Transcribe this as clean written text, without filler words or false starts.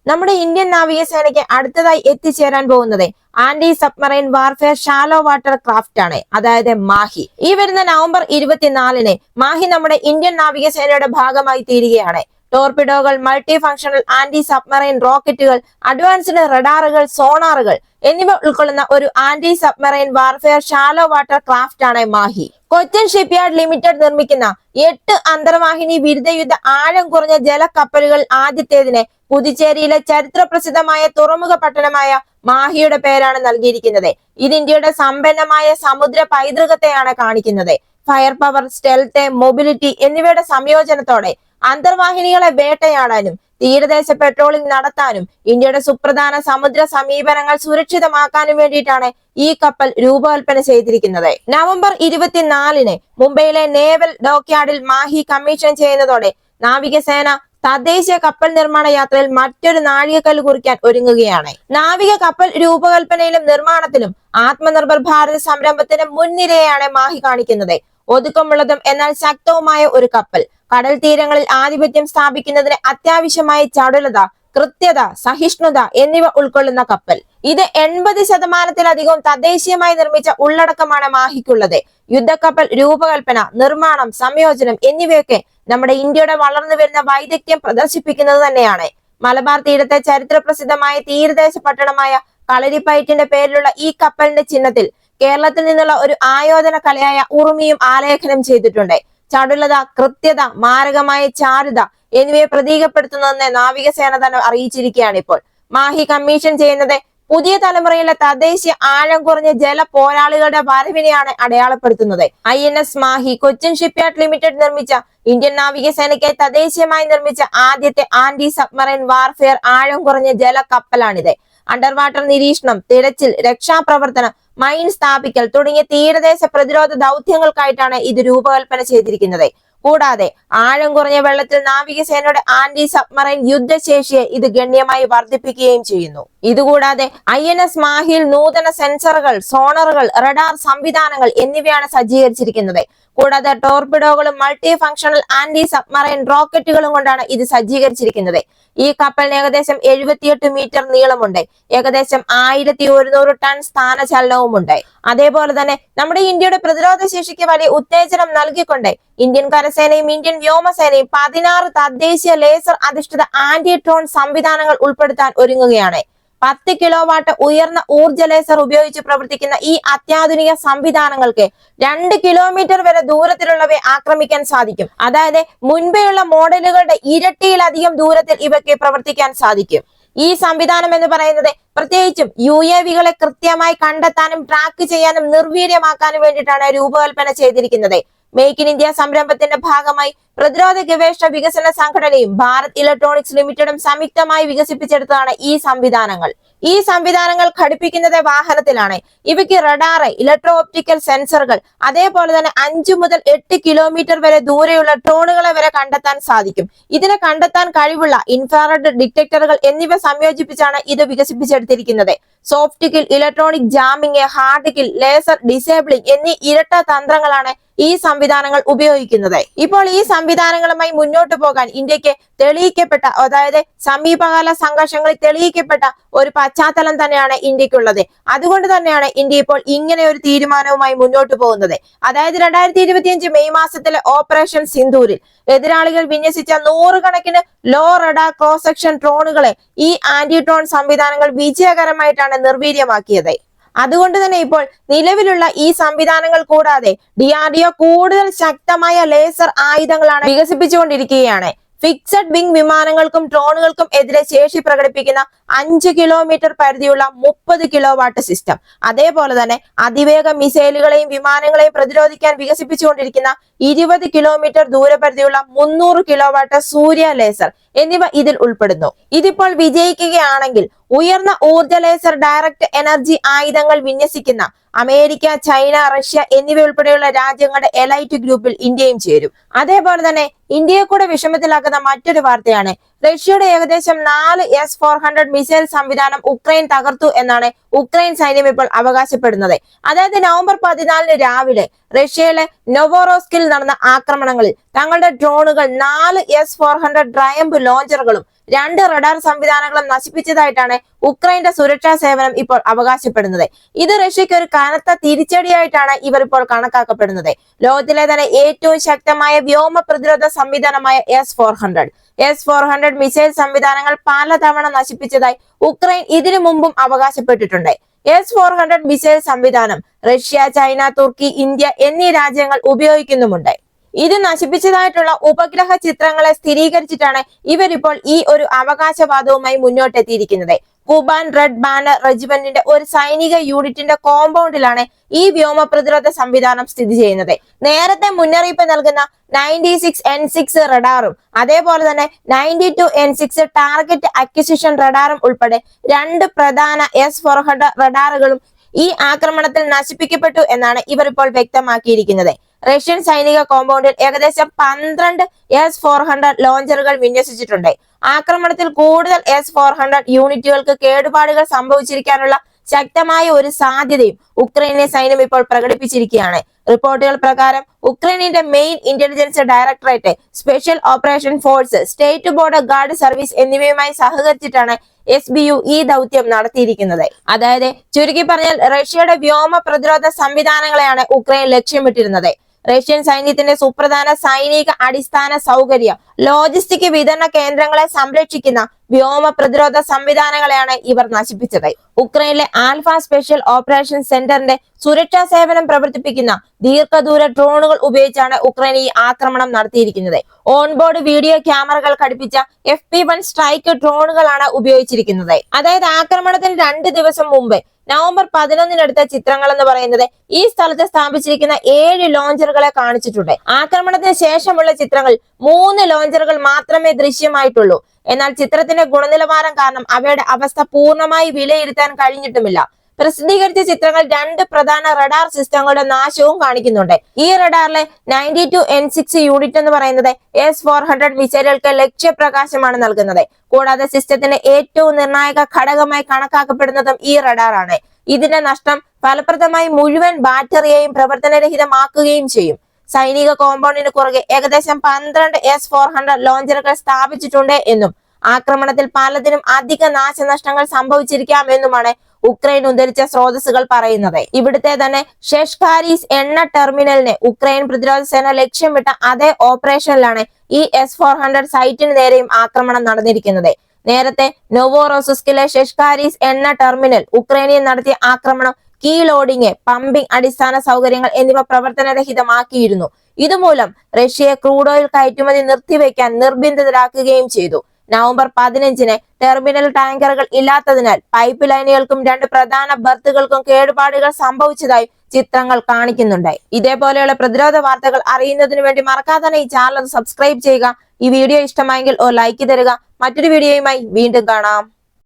നമ്മുടെ ഇന്ത്യൻ നാവികസേനയ്ക്ക് അടുത്തതായി എത്തിച്ചേരാൻ പോകുന്നത് anti submarine warfare shallow water craft ആണ്, അതായത് മാഹി. ഈ വരുന്ന നവംബർ 24-ന് മാഹി നമ്മുടെ ഇന്ത്യൻ നാവികസേനയുടെ ഭാഗമായി തീരുകയാണ്. ടോർപിഡോകൾ, മൾട്ടി ഫംഗ്ഷണൽ ആന്റി സബ്മറൈൻ റോക്കറ്റുകൾ, അഡ്വാൻസ്ഡ് റഡാറുകൾ, സോണാറുകൾ എന്നിവ ഉൾക്കൊള്ളുന്ന ഒരു anti submarine warfare shallow water craft ആണ് മാഹി. കൊച്ചിൻ ഷിപ്പ്യാർഡ് ലിമിറ്റഡ് നിർമ്മിക്കുന്ന 8 അന്തർവാഹിനി ബിരുദയുദ്ധ ആഴം കുറഞ്ഞ ജലക്കപ്പലുകൾ ആദ്യത്തേതിന് പുതുച്ചേരിയിലെ ചരിത്ര പ്രസിദ്ധമായ തുറമുഖ പട്ടണമായ മാഹിയുടെ പേരാണ് നൽകിയിരിക്കുന്നത്. ഇത് ഇന്ത്യയുടെ സമ്പന്നമായ സമുദ്ര പൈതൃകത്തെയാണ് കാണിക്കുന്നത്. ഫയർ പവർ, സ്റ്റെൽത്ത്, മൊബിലിറ്റി എന്നിവയുടെ സംയോജനത്തോടെ അന്തർവാഹിനികളെ വേട്ടയാടാനും തീരദേശ പെട്രോളിംഗ് നടത്താനും ഇന്ത്യയുടെ സുപ്രധാന സമുദ്ര സമീപനങ്ങൾ സുരക്ഷിതമാക്കാനും വേണ്ടിയിട്ടാണ് ഈ കപ്പൽ രൂപകൽപ്പന ചെയ്തിരിക്കുന്നത്. നവംബർ 24-ന് മുംബൈയിലെ നേവൽ ഡോക്യാർഡിൽ മാഹി കമ്മീഷൻ ചെയ്യുന്നതോടെ നാവികസേന തദ്ദേശീയ കപ്പൽ നിർമ്മാണ യാത്രയിൽ മറ്റൊരു നാഴികക്കല്ല് കുറിക്കാൻ ഒരുങ്ങുകയാണ്. നാവിക കപ്പൽ രൂപകൽപ്പനയിലും നിർമ്മാണത്തിലും ആത്മനിർഭർ ഭാരത് സംരംഭത്തിന്റെ മുൻനിരയാണ് മാഹി കാണിക്കുന്നത്. ഒതുക്കമുള്ളതും എന്നാൽ ശക്തവുമായ ഒരു കപ്പൽ, കടൽ തീരങ്ങളിൽ ആധിപത്യം സ്ഥാപിക്കുന്നതിന് അത്യാവശ്യമായ ചടുലത, കൃത്യത, സഹിഷ്ണുത എന്നിവ ഉൾക്കൊള്ളുന്ന കപ്പൽ. ഇത് 80% തദ്ദേശീയമായി നിർമ്മിച്ച ഉള്ളടക്കമാണ് മാഹിക്കുള്ളത്. യുദ്ധക്കപ്പൽ രൂപകൽപ്പന, നിർമ്മാണം, സംയോജനം എന്നിവയൊക്കെ നമ്മുടെ ഇന്ത്യയുടെ വളർന്നു വരുന്ന വൈദഗ്ധ്യം പ്രദർശിപ്പിക്കുന്നത് തന്നെയാണ്. മലബാർ തീരത്തെ ചരിത്ര പ്രസിദ്ധമായ തീരദേശ പട്ടണമായ കളരിപ്പയറ്റിന്റെ പേരിലുള്ള ഈ കപ്പലിന്റെ ചിഹ്നത്തിൽ കേരളത്തിൽ നിന്നുള്ള ഒരു ആയോധന കലയായ ഉറുമിയും ആലേഖനം ചെയ്തിട്ടുണ്ട്. ചടുലത, കൃത്യത, മാരകമായ ചാരുത എന്നിവയെ പ്രതീകപ്പെടുത്തുന്നതെന്ന് നാവികസേന തന്നെ അറിയിച്ചിരിക്കുകയാണ്. ഇപ്പോൾ മാഹി കമ്മീഷൻ ചെയ്യുന്നത് പുതിയ തലമുറയിലെ തദ്ദേശീയ ആഴം കുറഞ്ഞ ജല പോരാളികളുടെ വരവിനെയാണ് അടയാളപ്പെടുത്തുന്നത്. INS Mahe Cochin shipyard limited നിർമ്മിച്ച ഇന്ത്യൻ നാവികസേനയ്ക്ക് തദ്ദേശീയമായി നിർമ്മിച്ച ആദ്യത്തെ ആന്റി സബ്മറൈൻ വാർഫെയർ ആഴം കുറഞ്ഞ ജല കപ്പലാണിത്. അണ്ടർ വാട്ടർ നിരീക്ഷണം, തിരച്ചിൽ, രക്ഷാപ്രവർത്തനം, മൈൻ സ്ഥാപിക്കൽ തുടങ്ങിയ തീരദേശ പ്രതിരോധ ദൗത്യങ്ങൾക്കായിട്ടാണ് ഇത് രൂപകൽപ്പന ചെയ്തിരിക്കുന്നത്. കൂടാതെ ആഴം കുറഞ്ഞ വെള്ളത്തിൽ നാവികസേനയുടെ ആന്റി സബ്മറൈൻ യുദ്ധശേഷിയെ ഇത് ഗണ്യമായി വർദ്ധിപ്പിക്കുകയും ചെയ്യുന്നു. ഇതുകൂടാതെ INS മാഹിയിൽ നൂതന സെൻസറുകൾ, സോണറുകൾ, റഡാർ സംവിധാനങ്ങൾ എന്നിവയാണ് സജ്ജീകരിച്ചിരിക്കുന്നത്. കൂടാതെ ടോർപിഡോകളും മൾട്ടി ഫംഗ്ഷണൽ ആന്റി സബ്മറൈൻ റോക്കറ്റുകളും കൊണ്ടാണ് ഇത് സജ്ജീകരിച്ചിരിക്കുന്നത്. ഈ കപ്പലിന് ഏകദേശം 78 മീറ്റർ നീളമുണ്ട്. ഏകദേശം 1100 ടൺ സ്ഥാനചലനവുമുണ്ട്. അതേപോലെ തന്നെ നമ്മുടെ ഇന്ത്യയുടെ പ്രതിരോധ ശേഷിക്ക് വലിയ ഉത്തേജനം നൽകിക്കൊണ്ട് ഇന്ത്യൻ കരസേനയും ഇന്ത്യൻ വ്യോമസേനയും 16 തദ്ദേശീയ ലേസർ അധിഷ്ഠിത ആന്റി ഡ്രോൺ സംവിധാനങ്ങൾ ഉൾപ്പെടുത്താൻ ഒരുങ്ങുകയാണ്. 10 കിലോവാട്ട് ഉയർന്ന ഊർജ്ജ ലേസർ ഉപയോഗിച്ച് പ്രവർത്തിക്കുന്ന ഈ അത്യാധുനിക സംവിധാനങ്ങൾക്ക് 2 കിലോമീറ്റർ വരെ ദൂരത്തിലുള്ളവയെ ആക്രമിക്കാൻ സാധിക്കും. അതായത് മുൻപെയുള്ള മോഡലുകളുടെ ഇരട്ടിയിലധികം ദൂരത്തിൽ ഇവയ്ക്ക് പ്രവർത്തിക്കാൻ സാധിക്കും. ഈ സംവിധാനം എന്ന് പറയുന്നത് പ്രത്യേകിച്ചും UAV-കളെ കൃത്യമായി കണ്ടെത്താനും ട്രാക്ക് ചെയ്യാനും നിർവീര്യമാക്കാനും വേണ്ടിയിട്ടാണ് രൂപകൽപ്പന ചെയ്തിരിക്കുന്നത്. മേക്ക് ഇൻ ഇന്ത്യ സംരംഭത്തിന്റെ ഭാഗമായി പ്രതിരോധ ഗവേഷണ വികസന സംഘടനയും ഭാരത് ഇലക്ട്രോണിക്സ് ലിമിറ്റഡും സംയുക്തമായി വികസിപ്പിച്ചെടുത്തതാണ് ഈ സംവിധാനങ്ങൾ. ഈ സംവിധാനങ്ങൾ ഘടിപ്പിക്കുന്നത് വാഹനത്തിലാണ്. ഇവയ്ക്ക് റഡാർ, ഇലക്ട്രോ ഓപ്റ്റിക്കൽ സെൻസറുകൾ, അതേപോലെ തന്നെ 5 മുതൽ 8 കിലോമീറ്റർ വരെ ദൂരെയുള്ള ഡ്രോണുകളെ വരെ കണ്ടെത്താൻ സാധിക്കും. ഇതിനെ കണ്ടെത്താൻ കഴിവുള്ള ഇൻഫ്രാറെഡ് ഡിറ്റക്ടറുകൾ എന്നിവ സംയോജിപ്പിച്ചാണ് ഇത് വികസിപ്പിച്ചെടുത്തിരിക്കുന്നത്. Soft kill, electronic jamming, hard kill, laser disabling എന്നീ ഇരട്ട തന്ത്രങ്ങളാണ് ഈ സംവിധാനങ്ങൾ ഉപയോഗിക്കുന്നത്. ഇപ്പോൾ ഈ സംവിധാനങ്ങളുമായി മുന്നോട്ട് പോകാൻ ഇന്ത്യക്ക് തെളിയിക്കപ്പെട്ട, അതായത് സമീപകാല സംഘർഷങ്ങളിൽ തെളിയിക്കപ്പെട്ട ഒരു പശ്ചാത്തലം തന്നെയാണ് ഇന്ത്യക്കുള്ളത്. അതുകൊണ്ട് തന്നെയാണ് ഇന്ത്യ ഇപ്പോൾ ഇങ്ങനെ ഒരു തീരുമാനവുമായി മുന്നോട്ട് പോകുന്നത്. അതായത് 2025 മെയ് മാസത്തിലെ ഓപ്പറേഷൻ സിന്ദൂരിൽ എതിരാളികൾ വിന്യസിച്ച 100 കണക്കിന് ലോ റഡാർ ക്രോസ് സെക്ഷൻ ഡ്രോണുകളെ ഈ ആന്റി ഡ്രോൺ സംവിധാനങ്ങൾ വിജയകരമായിട്ടാണ് നിർവീര്യമാക്കിയത്. അതുകൊണ്ട് തന്നെ ഇപ്പോൾ നിലവിലുള്ള ഈ സംവിധാനങ്ങൾ കൂടാതെ DRDO കൂടുതൽ ശക്തമായ ലേസർ ആയുധങ്ങളാണ് വികസിപ്പിച്ചുകൊണ്ടിരിക്കുകയാണ്. ഫിക്സഡ് വിംഗ് വിമാനങ്ങൾക്കും ഡ്രോണുകൾക്കും എതിരെ ശേഷി പ്രകടിപ്പിക്കുന്ന 5 കിലോമീറ്റർ പരിധിയുള്ള 30 കിലോവാട്ട് സിസ്റ്റം, അതേപോലെ തന്നെ അതിവേഗ മിസൈലുകളെയും വിമാനങ്ങളെയും പ്രതിരോധിക്കാൻ വികസിപ്പിച്ചുകൊണ്ടിരിക്കുന്ന 20 കിലോമീറ്റർ ദൂരപരിധിയുള്ള 300 കിലോവാട്ട് സൂര്യ ലേസർ എന്നിവ ഇതിൽ ഉൾപ്പെടുന്നു. ഇതിപ്പോൾ വിജയിക്കുകയാണെങ്കിൽ ഉയർന്ന ഊർജ്ജ ലേസർ ഡയറക്ട് എനർജി ആയുധങ്ങൾ വിന്യസിക്കുന്ന അമേരിക്ക, ചൈന, റഷ്യ എന്നിവ ഉൾപ്പെടെയുള്ള രാജ്യങ്ങളുടെ എലൈറ്റ് ഗ്രൂപ്പിൽ ഇന്ത്യയും ചേരും. അതേപോലെ തന്നെ ഇന്ത്യയെ കൂടെ വിഷമത്തിലാക്കുന്ന മറ്റൊരു വാർത്തയാണ് റഷ്യയുടെ ഏകദേശം 4 S-400 മിസൈൽ സംവിധാനം ഉക്രൈൻ തകർത്തു എന്നാണ് ഉക്രൈൻ സൈന്യം ഇപ്പോൾ അവകാശപ്പെടുന്നത്. അതായത് നവംബർ 14 രാവിലെ റഷ്യയിലെ നൊവോറോസ്കിൽ നടന്ന ആക്രമണങ്ങളിൽ തങ്ങളുടെ ഡ്രോണുകൾ 4 S-400 ട്രയംഫ് ലോഞ്ചറുകളും 2 റഡാർ സംവിധാനങ്ങളും നശിപ്പിച്ചതായിട്ടാണ് ഉക്രൈന്റെ സുരക്ഷാ സേവനം ഇപ്പോൾ അവകാശപ്പെടുന്നത്. ഇത് റഷ്യയ്ക്ക് ഒരു കനത്ത തിരിച്ചടിയായിട്ടാണ് ഇവർ ഇപ്പോൾ കണക്കാക്കപ്പെടുന്നത്. ലോകത്തിലെ തന്നെ ഏറ്റവും ശക്തമായ വ്യോമ പ്രതിരോധ സംവിധാനമായ S-400 മിസൈൽ സംവിധാനങ്ങൾ പലതവണ നശിപ്പിച്ചതായി ഉക്രൈൻ ഇതിനു മുമ്പും അവകാശപ്പെട്ടിട്ടുണ്ട്. S-400 മിസൈൽ സംവിധാനം റഷ്യ, ചൈന, തുർക്കി, ഇന്ത്യ എന്നീ രാജ്യങ്ങൾ ഉപയോഗിക്കുന്നുമുണ്ട്. ഇത് നശിപ്പിച്ചതായിട്ടുള്ള ഉപഗ്രഹ ചിത്രങ്ങളെ സ്ഥിരീകരിച്ചിട്ടാണ് ഇവരിപ്പോൾ ഈ ഒരു അവകാശവാദവുമായി മുന്നോട്ടെത്തിയിരിക്കുന്നത്. കുബാൻ റെഡ് ബാനർ റെജിമെന്റിന്റെ ഒരു സൈനിക യൂണിറ്റിന്റെ കോമ്പൗണ്ടിലാണ് ഈ വ്യോമ പ്രതിരോധ സംവിധാനം സ്ഥിതി ചെയ്യുന്നത്. നേരത്തെ മുന്നറിയിപ്പ് നൽകുന്ന 96N6 റഡാറും അതേപോലെ തന്നെ 92N6 ടാർഗറ്റ് അക്വിസിഷൻ റഡാറും ഉൾപ്പെടെ 2 പ്രധാന S-400 റഡാറുകളും ഈ ആക്രമണത്തിൽ നശിപ്പിക്കപ്പെട്ടു എന്നാണ് ഇവർ ഇപ്പോൾ വ്യക്തമാക്കിയിരിക്കുന്നത്. റഷ്യൻ സൈനിക കോമ്പൗണ്ടിൽ ഏകദേശം 12 S-400 ലോഞ്ചറുകൾ വിന്യസിച്ചിട്ടുണ്ട്. ആക്രമണത്തിൽ കൂടുതൽ S-400 യൂണിറ്റുകൾക്ക് കേടുപാടുകൾ സംഭവിച്ചിരിക്കാനുള്ള ശക്തമായ ഒരു സാധ്യതയും ഉക്രൈനിലെ സൈന്യം ഇപ്പോൾ പ്രകടിപ്പിച്ചിരിക്കുകയാണ്. റിപ്പോർട്ടുകൾ പ്രകാരം ഉക്രൈനിന്റെ main intelligence directorate, special operation force, state border guard service എന്നിവയുമായി സഹകരിച്ചിട്ടാണ് SBU ഈ ദൗത്യം നടത്തിയിരിക്കുന്നത്. അതായത് ചുരുക്കി പറഞ്ഞാൽ റഷ്യയുടെ വ്യോമ പ്രതിരോധ സംവിധാനങ്ങളെയാണ് ഉക്രൈൻ ലക്ഷ്യമിട്ടിരുന്നത്. റഷ്യൻ സൈന്യത്തിന്റെ സുപ്രധാന സൈനിക അടിസ്ഥാന സൗകര്യ, ലോജിസ്റ്റിക് വിതരണ കേന്ദ്രങ്ങളെ സംരക്ഷിക്കുന്ന വ്യോമ പ്രതിരോധ സംവിധാനങ്ങളെയാണ് ഇവർ നശിപ്പിച്ചത്. ഉക്രൈനിലെ ആൽഫ സ്പെഷ്യൽ ഓപ്പറേഷൻ സെന്ററിന്റെ സുരക്ഷാ സേവനം പ്രവർത്തിപ്പിക്കുന്ന ദീർഘദൂര ഡ്രോണുകൾ ഉപയോഗിച്ചാണ് ഉക്രൈൻ ഈ ആക്രമണം നടത്തിയിരിക്കുന്നത്. ഓൺബോർഡ് വീഡിയോ ക്യാമറകൾ ഘടിപ്പിച്ച FP1 സ്ട്രൈക്ക് ഡ്രോണുകളാണ് ഉപയോഗിച്ചിരിക്കുന്നത്. അതായത് ആക്രമണത്തിന് 2 ദിവസം മുമ്പ് നവംബർ 11 എടുത്ത ചിത്രങ്ങൾ എന്ന് പറയുന്നത് ഈ സ്ഥലത്ത് സ്ഥാപിച്ചിരിക്കുന്ന 7 ലോഞ്ചറുകളെ കാണിച്ചിട്ടുണ്ട്. ആക്രമണത്തിന് ശേഷമുള്ള ചിത്രങ്ങൾ 3 ലോഞ്ചറുകൾ മാത്രമേ ദൃശ്യമായിട്ടുള്ളൂ. എന്നാൽ ചിത്രത്തിന്റെ ഗുണനിലവാരം കാരണം അവയുടെ അവസ്ഥ പൂർണ്ണമായി വിലയിരുത്താൻ കഴിഞ്ഞിട്ടുമില്ല. പ്രസിദ്ധീകരിച്ച ചിത്രങ്ങൾ 2 പ്രധാന റഡാർ സിസ്റ്റങ്ങളുടെ നാശവും കാണിക്കുന്നുണ്ട്. ഈ റഡാറിലെ 92N6 യൂണിറ്റ് എന്ന് പറയുന്നത് S-400 മിസൈലുകൾക്ക് ലക്ഷ്യപ്രകാശമാണ് നൽകുന്നത്. കൂടാതെ സിസ്റ്റത്തിന്റെ ഏറ്റവും നിർണായക ഘടകമായി കണക്കാക്കപ്പെടുന്നതും ഈ റഡാറാണ്. ഇതിന്റെ നഷ്ടം ഫലപ്രദമായി മുഴുവൻ ബാറ്ററിയെയും പ്രവർത്തനരഹിതമാക്കുകയും ചെയ്യും. സൈനിക കോമ്പൗണ്ടിന് കുറുകെ ഏകദേശം 12 S-400 ലോഞ്ചറുകൾ സ്ഥാപിച്ചിട്ടുണ്ട് എന്നും ആക്രമണത്തിൽ പലതിനും അധിക നാശനഷ്ടങ്ങൾ സംഭവിച്ചിരിക്കാമെന്നുമാണ് ഉക്രൈൻ ഉദ്ധരിച്ച സ്രോതസ്സുകൾ പറയുന്നത്. ഇവിടുത്തെ തന്നെ ഷെഷ്കാരിസ് എണ്ണ ടെർമിനലിനെ ഉക്രൈൻ പ്രതിരോധ സേന ലക്ഷ്യമിട്ട അതേ ഓപ്പറേഷനിലാണ് ഈ S-400 സൈറ്റിന് നേരെയും ആക്രമണം നടന്നിരിക്കുന്നത്. നേരത്തെ നൊവോറോസിസ്കിലെ ഷെഷ്കാരിസ് എണ്ണ ടെർമിനൽ ഉക്രൈനിൽ നടത്തിയ ആക്രമണം കീ ലോഡിംഗ്, പമ്പിംഗ്, അടിസ്ഥാന സൗകര്യങ്ങൾ എന്നിവ പ്രവർത്തനരഹിതമാക്കിയിരുന്നു. ഇതുമൂലം റഷ്യയെ ക്രൂഡ് ഓയിൽ കയറ്റുമതി നിർത്തിവെക്കാൻ നിർബന്ധിതരാക്കുകയും ചെയ്തു. നവംബർ 15-ന് ടെർമിനൽ ടാങ്കറുകൾ ഇല്ലാത്തതിനാൽ പൈപ്പ് ലൈനുകൾക്കും 2 പ്രധാന ബർത്തുകൾക്കും കേടുപാടുകൾ സംഭവിച്ചതായി ചിത്രങ്ങൾ കാണിക്കുന്നുണ്ട്. ഇതേപോലെയുള്ള പ്രതിരോധ വാർത്തകൾ അറിയുന്നതിന് വേണ്ടി മറക്കാതെ തന്നെ ഈ ചാനൽ സബ്സ്ക്രൈബ് ചെയ്യുക. ഈ വീഡിയോ ഇഷ്ടമായെങ്കിൽ ഒരു ലൈക്ക് തരിക. മറ്റൊരു വീഡിയോയുമായി വീണ്ടും കാണാം.